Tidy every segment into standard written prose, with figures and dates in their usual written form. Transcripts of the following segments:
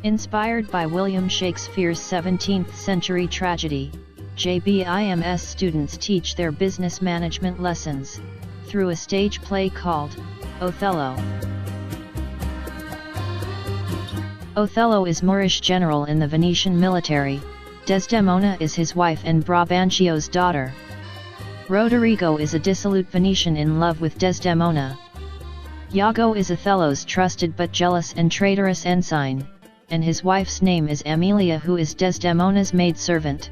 Inspired by William Shakespeare's 17th century tragedy, JBIMS students teach their business management lessons through a stage play called Othello. Othello is Moorish general in the Venetian military. Desdemona is his wife and Brabantio's daughter. Roderigo is a dissolute Venetian in love with Desdemona. Iago is Othello's trusted but jealous and traitorous ensign, and his wife's name is Emilia, who is Desdemona's maidservant.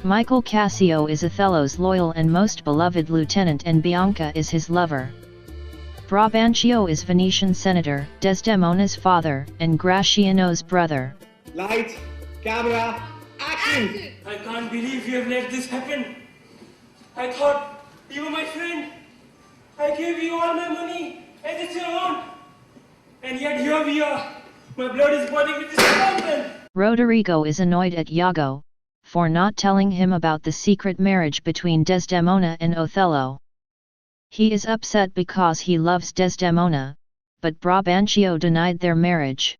Michael Cassio is Othello's loyal and most beloved lieutenant, and Bianca is his lover. Brabantio is Venetian senator, Desdemona's father, and Gratiano's brother. Lights, camera, action! I can't believe you have let this happen. I thought you were my friend. I gave you all my money as it's your own. And yet here we are. My blood is boiling with disappointment. Roderigo is annoyed at Iago for not telling him about the secret marriage between Desdemona and Othello. He is upset because he loves Desdemona, but Brabantio denied their marriage.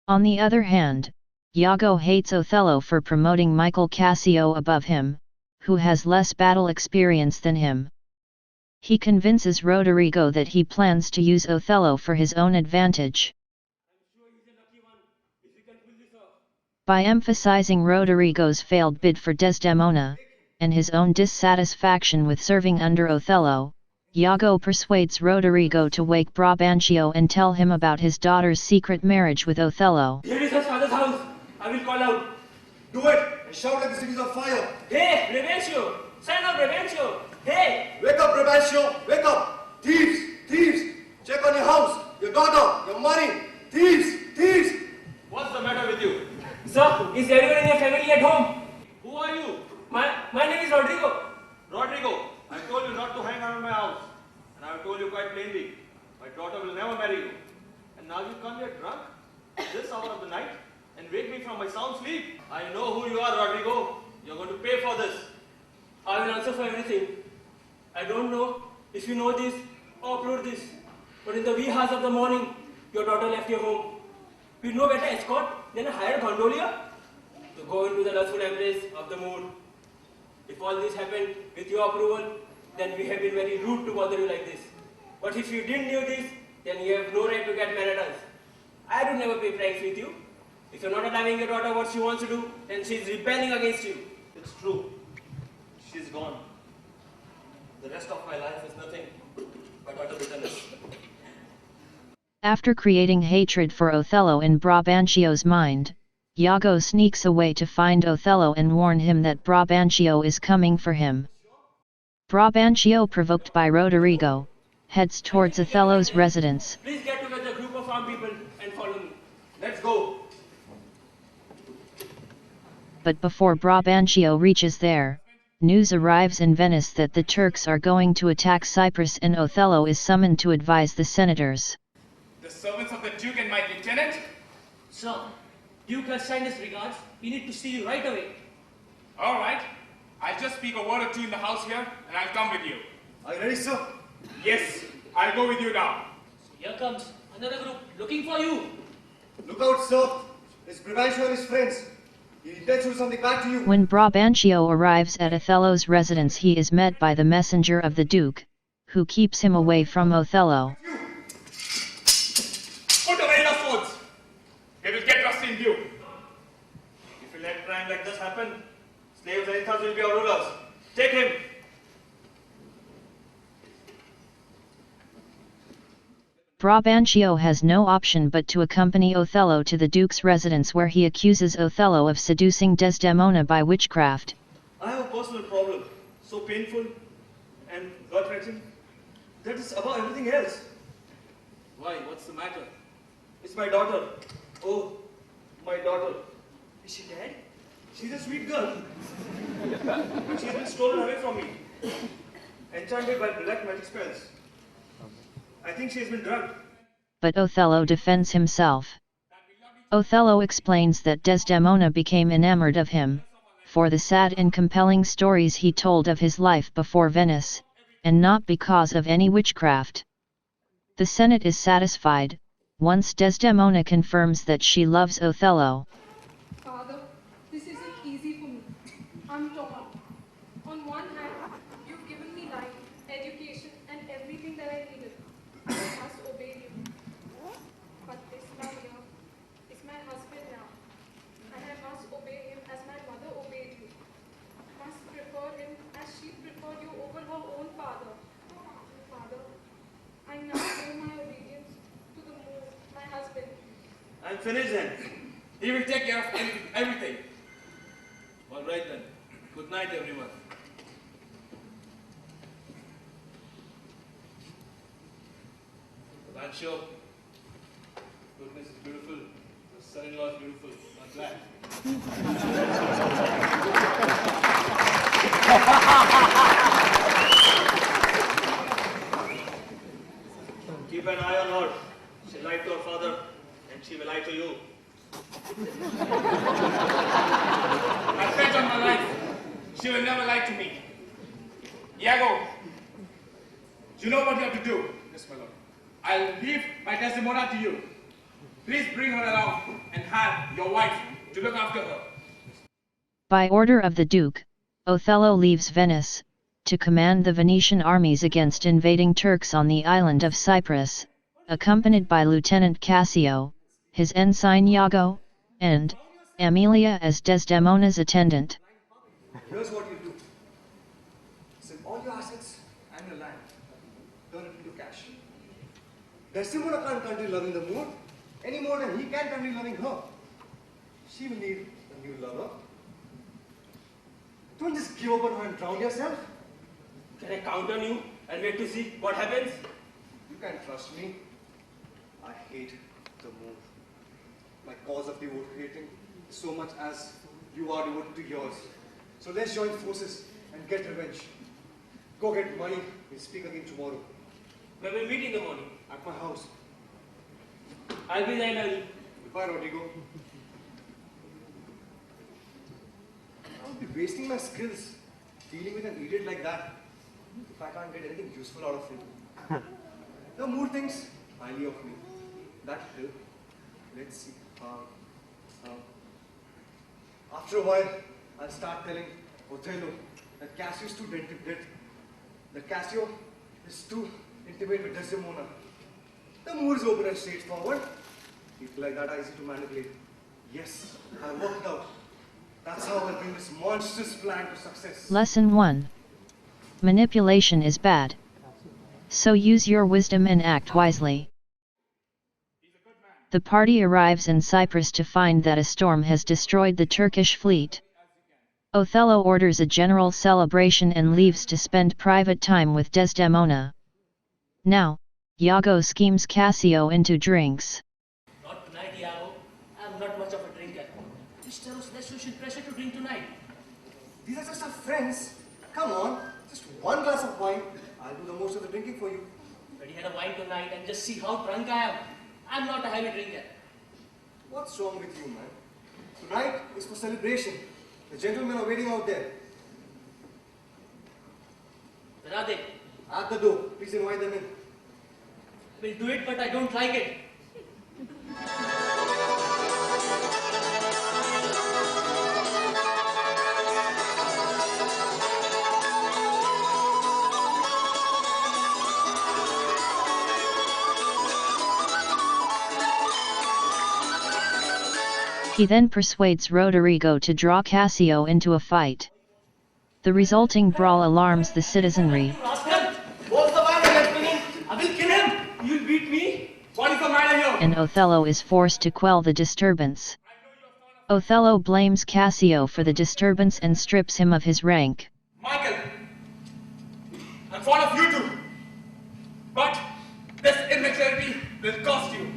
On the other hand, Iago hates Othello for promoting Michael Cassio above him, who has less battle experience than him. He convinces Roderigo that he plans to use Othello for his own advantage. By emphasizing Roderigo's failed bid for Desdemona, and his own dissatisfaction with serving under Othello, Iago persuades Roderigo to wake Brabantio and tell him about his daughter's secret marriage with Othello. Here is her father's house. I will call out. Do it and shout at the cities of fire. Hey, Brabantio! Sign up, Brabantio! Hey! Wake up, Brabantio! Wake up! Thieves! Thieves! Check on your house, your daughter, your money! Thieves! Thieves! What's the matter with you? Sir, is everyone in your family at home? Who are you? My name is Rodrigo. Rodrigo, I told you not to hang around my house. And I have told you quite plainly, my daughter will never marry you. And now you come here drunk, at this hour of the night, and wake me from my sound sleep. I know who you are, Rodrigo. You're going to pay for this. I will answer for everything. I don't know if you know this or upload this, but in the wee hours of the morning, your daughter left your home. With no better escort than a hired gondolier to go into the lustful embrace of the mood. If all this happened with your approval, then we have been very rude to bother you like this. But if you didn't know this, then you have no right to get mad at us. I would never play pranks with you. If you're not allowing your daughter what she wants to do, then she's rebelling against you. It's true. She's gone. The rest of my life is nothing but utter bitterness. After creating hatred for Othello in Brabantio's mind, Iago sneaks away to find Othello and warn him that Brabantio is coming for him. Brabantio, provoked by Roderigo, heads towards Othello's residence. Please get together a group of armed people and follow me. Let's go. But before Brabantio reaches there, news arrives in Venice that the Turks are going to attack Cyprus, and Othello is summoned to advise the senators. The servants of the Duke and my lieutenant? Sir, Duke has signed his regards. We need to see you right away. All right. I'll just speak a word or two in the house here, and I'll come with you. Are you ready, sir? Yes, I'll go with you now. Here comes another group looking for you. Look out, sir. It's Brabantio and his friends. He intends to do something bad to you. When Brabantio arrives at Othello's residence, he is met by the messenger of the Duke, who keeps him away from Othello. Put away your swords. They will get us in view. If you let crime like this happen, slaves and thugs will be our rulers. Take him. Brabantio has no option but to accompany Othello to the Duke's residence, where he accuses Othello of seducing Desdemona by witchcraft. I have a personal problem, so painful and gut-wrenching, that is above everything else. Why? What's the matter? It's my daughter. Oh, my daughter. Is she dead? She's a sweet girl. But she's been stolen away from me. Enchanted by black magic spells. I think she has been drugged. But Othello defends himself. Othello explains that Desdemona became enamored of him for the sad and compelling stories he told of his life before Venice, and not because of any witchcraft. The Senate is satisfied. once Desdemona confirms that she loves Othello. Father, this isn't easy for me. I'm torn. On one hand, you've given me life, education, and everything that I needed. I must obey you. But this man here is my husband now, and I must obey him as my mother obeyed you. Must prefer him as she preferred you over her own father. Father, I now owe my obedience to the moon, my husband. I'm finished then. He will take care of everything. All right then. Good night, everyone. But I'm sure goodness is beautiful. The son-in-law is beautiful. I'm glad. Keep an eye on her. She lied to her father, and she will lie to you. I bet on my life, she will never lie to me. Iago, you know what you have to do. Yes, my lord. I'll leave my Desdemona to you. Please bring her along and have your wife to look after her. By order of the Duke, Othello leaves Venice, to command the Venetian armies against invading Turks on the island of Cyprus, accompanied by Lieutenant Cassio, his ensign Iago, and Amelia as Desdemona's attendant. Here's what you do. Sell all your assets and your land. Turn it into cash. Desdemona can't continue loving the moon any more than he can continue loving her. She will need a new lover. Don't just give up on her and drown yourself. Can I count on you and wait to see what happens? You can trust me. I hate the moon. My cause of devoted hating is so much as you are devoted to yours. So let's join forces and get revenge. Go get money. We'll speak again tomorrow. We will meet in the morning. At my house. I'll be there early. Goodbye, Rodrigo. I'll be wasting my skills dealing with an idiot like that if I can't get anything useful out of him. The mood thinks highly of me. That will. Let's see. After a while, I'll start telling Othello that Cassio is too dead. That Cassio is too intimate with Desdemona. The mood is open and straightforward. People like that are easy to manipulate. Yes, I worked out. That's how I'll bring this monstrous plan to success. Lesson 1. Manipulation is bad. So use your wisdom and act wisely. The party arrives in Cyprus to find that a storm has destroyed the Turkish fleet. Othello orders a general celebration and leaves to spend private time with Desdemona. Now, Iago schemes Cassio into drinks. Not tonight, Iago. I'm not much of a drinker. Just there was less social pressure to drink tonight. These are just our friends. Come on, just one glass of wine. I'll do the most of the drinking for you. But he had a wine tonight and just see how drunk I am. I'm not a heavy drinker. What's wrong with you, man? Tonight is for celebration. The gentlemen are waiting out there. Where are they? At the door. Please invite them in. We'll do it, but I don't like it. He then persuades Roderigo to draw Cassio into a fight. The resulting brawl alarms the citizenry. Rascal! What's the matter, gentlemen? I will kill him! You'll beat me? What is the matter here? And Othello is forced to quell the disturbance. Othello blames Cassio for the disturbance and strips him of his rank. Michael, I'm fond of you too. But this immaturity will cost you.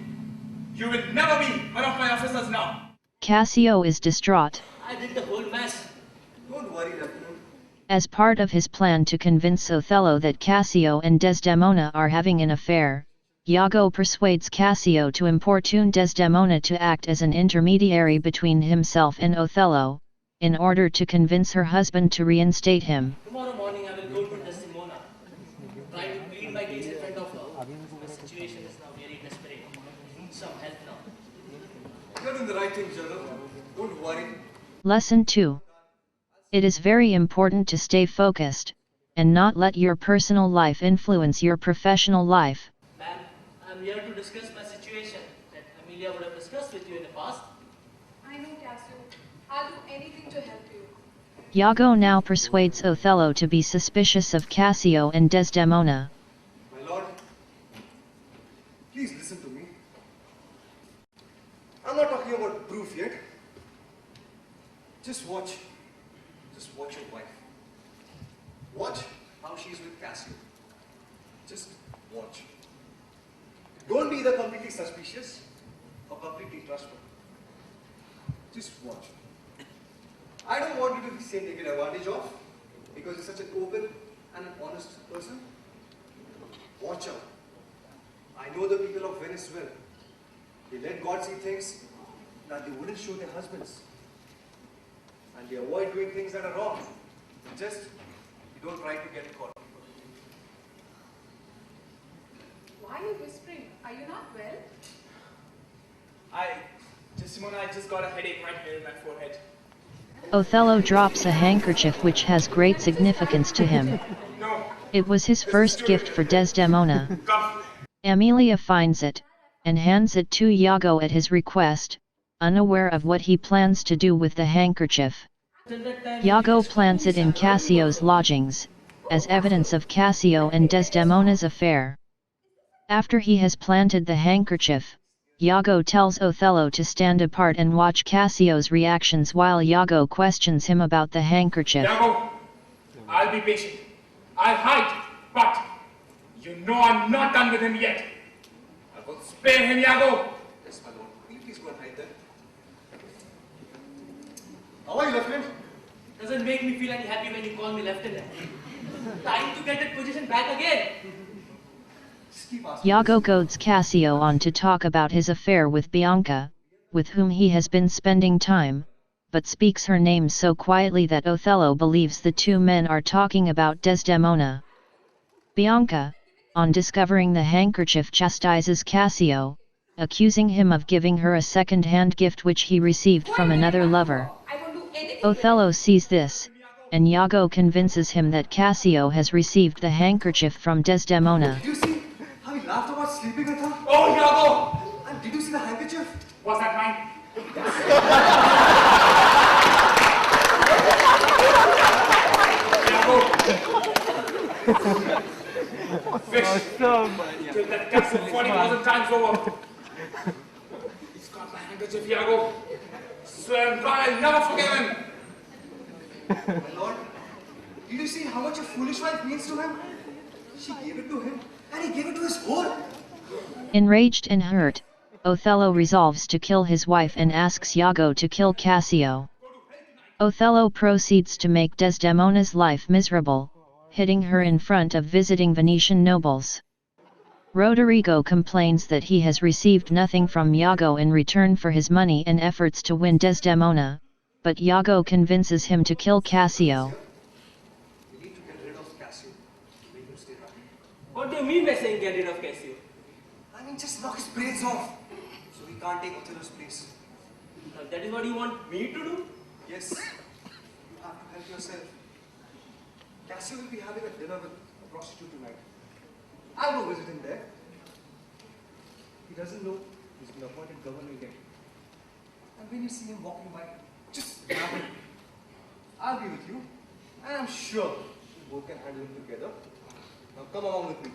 You will never be one of my officers now. Cassio is distraught. I did the whole mess. Don't worry, Lieutenant. As part of his plan to convince Othello that Cassio and Desdemona are having an affair, Iago persuades Cassio to importune Desdemona to act as an intermediary between himself and Othello, in order to convince her husband to reinstate him. Tomorrow morning I will go to Desdemona. Try to plead my case in front of her. The situation is now very desperate. Lesson 2. It is very important to stay focused, and not let your personal life influence your professional life. Ma'am, I'm here to discuss my situation that Amelia would have discussed with you in the past. I know, Cassio. I'll do anything to help you. Iago now persuades Othello to be suspicious of Cassio and Desdemona. My lord, please listen to me. I'm not talking about proof yet. Just watch your wife. Watch how she's with Cassio. Just watch. Don't be either completely suspicious or completely trustful. Just watch. I don't want you to be taken advantage of because you're such an open and an honest person. Watch out. I know the people of Venice well. They let God see things that they wouldn't show their husbands. And they avoid doing things that are wrong. Just you don't try to get caught. Why are you whispering? Are you not well? Simona, I just got a headache right here in my forehead. Othello drops a handkerchief which has great significance to him. No. It was his first gift for Desdemona. Come. Amelia finds it, and hands it to Iago at his request, unaware of what he plans to do with the handkerchief. Iago plants it in Cassio's lodgings, as evidence of Cassio and Desdemona's affair. After he has planted the handkerchief, Iago tells Othello to stand apart and watch Cassio's reactions while Iago questions him about the handkerchief. Iago, I'll be patient. I'll hide, but you know I'm not done with him yet. I will spare him, Iago. Yes, my lord. Will you please go and hide there? How are you, Lieutenant? Doesn't make me feel any happy when you call me lieutenant. Time to get that position back again. Just keep asking. Iago goads Cassio on to talk about his affair with Bianca, with whom he has been spending time, but speaks her name so quietly that Othello believes the two men are talking about Desdemona. Bianca, on discovering the handkerchief, chastises Cassio, accusing him of giving her a second-hand gift which he received from another lover. Othello sees this, and Iago convinces him that Cassio has received the handkerchief from Desdemona. Did you see how he laughed about sleeping with her? Oh, Iago! And did you see the handkerchief? Was that mine? Iago! Fish! Till that castle 40,000 times over. He's got my handkerchief, Iago. Swear on God, I'll never forgive him. My lord, did you see how much a foolish wife means to him? She gave it to him, and he gave it to his whore. Enraged and hurt, Othello resolves to kill his wife and asks Iago to kill Cassio. Othello proceeds to make Desdemona's life miserable, hitting her in front of visiting Venetian nobles. Roderigo complains that he has received nothing from Iago in return for his money and efforts to win Desdemona, but Iago convinces him to kill Cassio. We need to get rid of Cassio. Make him stay back. What do you mean by saying get rid of Cassio? I mean, just knock his brains off, so he can't take Othello's place. Now, that is what you want me to do? Yes, you have to help yourself. Cassio will be having a dinner with a prostitute tonight. I'll go visit him there. He doesn't know he's been appointed governor yet. And when you see him walking by, just grab him. I'll be with you, and I'm sure you both can handle him together. Now come along with me.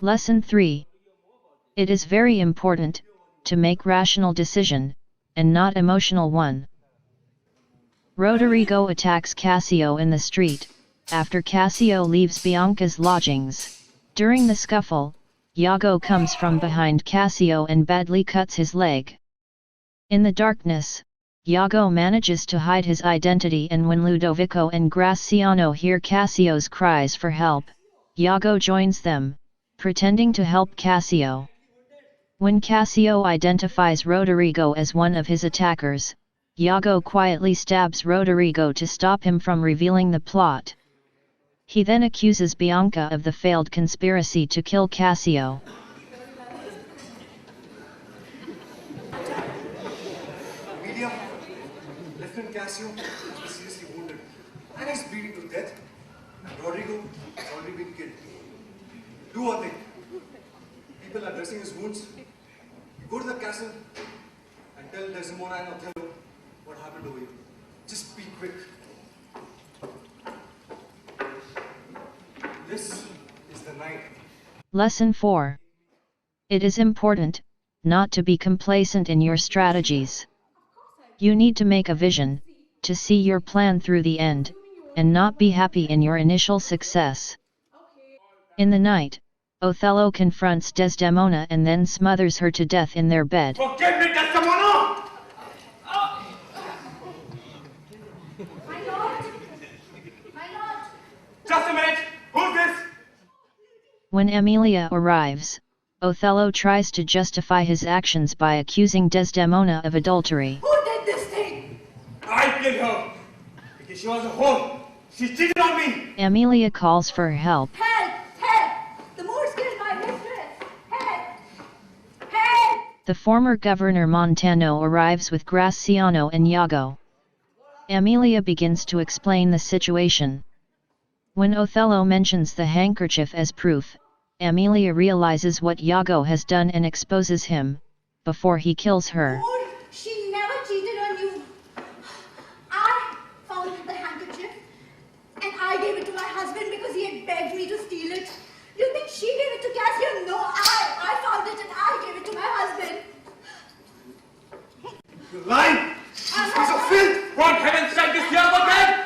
Lesson 3. It is very important to make rational decision, and not emotional one. Roderigo attacks Cassio in the street, after Cassio leaves Bianca's lodgings. During the scuffle, Iago comes from behind Cassio and badly cuts his leg. In the darkness, Iago manages to hide his identity, and when Ludovico and Graziano hear Cassio's cries for help, Iago joins them, pretending to help Cassio. When Cassio identifies Roderigo as one of his attackers, Iago quietly stabs Roderigo to stop him from revealing the plot. He then accuses Bianca of the failed conspiracy to kill Cassio. Amelia, friend Cassio has been seriously wounded and he's bleeding to death. And Rodrigo has already been killed. Do one thing. People are dressing his wounds. You go to the castle and tell Desdemona and Othello what happened over here. Just be quick. This is the night. Lesson 4. It is important not to be complacent in your strategies. You need to make a vision, to see your plan through the end, and not be happy in your initial success. In the night, Othello confronts Desdemona and then smothers her to death in their bed. Forgive me, Desdemona! My lord! My lord! Just a minute! Who's this? When Emilia arrives, Othello tries to justify his actions by accusing Desdemona of adultery. Who did this thing? I killed her! Because she was a whore! She cheated on me! Emilia calls for help. Help! Help! The Moors killed my mistress! Help! Help! The former governor Montano arrives with Graciano and Iago. Emilia begins to explain the situation. When Othello mentions the handkerchief as proof, Emilia realizes what Iago has done and exposes him, before he kills her. Moor, she never cheated on you. I found the handkerchief and I gave it to my husband because he had begged me to steal it. You think she gave it to Cassio? No, I found it and I gave it to my husband. You're lying! She's a filth! For heaven's sake, this Iago dead!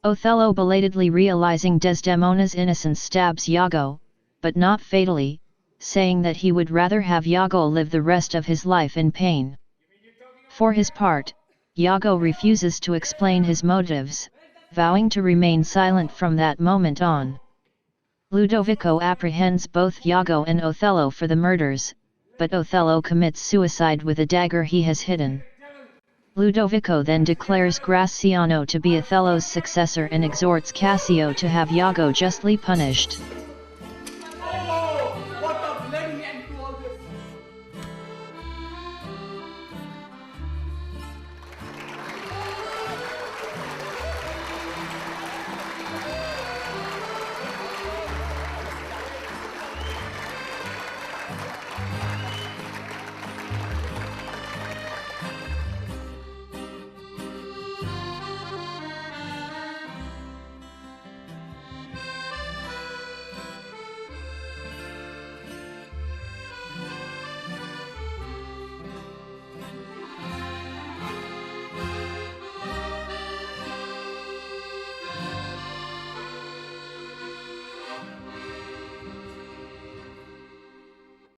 Othello, belatedly realizing Desdemona's innocence, stabs Iago, but not fatally, saying that he would rather have Iago live the rest of his life in pain. For his part, Iago refuses to explain his motives, vowing to remain silent from that moment on. Ludovico apprehends both Iago and Othello for the murders, but Othello commits suicide with a dagger he has hidden. Ludovico then declares Graciano to be Othello's successor and exhorts Cassio to have Iago justly punished.